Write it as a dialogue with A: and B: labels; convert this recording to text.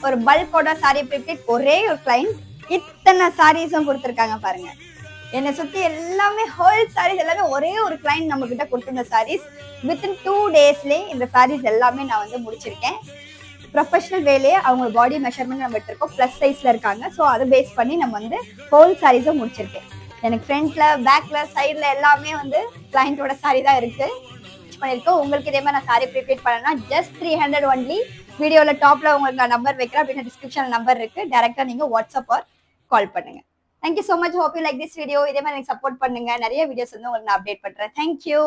A: ஒரு பல்கோட சாரி ப்ரிப்ளேட் ஒரே ஒரு கிளைண்ட் இத்தனை சாரீஸும் கொடுத்துருக்காங்க பாருங்க. என்னை சுத்தி எல்லாமே ஹோல் சாரீஸ் எல்லாமே ஒரே ஒரு கிளைண்ட் நம்ம கிட்ட கொடுத்துருந்த சாரீஸ். வித்தின் 2 டேஸ்லயே இந்த சாரீஸ் எல்லாமே நான் வந்து முடிச்சிருக்கேன். ப்ரொஃபஷனல் வேலையே அவங்க பாடி மெஷர்மெண்ட் நம்ம எடுத்திருக்கோம். ப்ளஸ் சைஸ்ல இருக்காங்க. ஸோ அதை பேஸ் பண்ணி நம்ம வந்து ஹோல் சாரீஸும் முடிச்சிருக்கேன். எனக்கு ஃப்ரண்ட்ல பேக்ல சைட்ல எல்லாமே வந்து கிளைண்டோட சாரி தான் இருக்கு பண்ணிருக்கோம். உங்களுக்கு இதே மாதிரி நான் சாரி ப்ரிப்பேர் பண்ணனா ஜஸ்ட் 300 ஒன்லி. வீடியோல டாப்ல உங்களுக்கு நான் நம்பர் வைக்கிறேன், அப்படின்னு டிஸ்கிரிப்ஷன் நம்பர் இருக்கு. டைரக்டா நீங்க வாட்ஸ்அப் ஆர் கால் பண்ணுங்க. Thank you so much. Hope you like this video. இதே மாதிரி எனக்கு சப்போர்ட் பண்ணுங்க. நிறைய வீடியோஸ் வந்து உங்களுக்கு நான் அப்டேட் பண்றேன். தேங்க்யூ.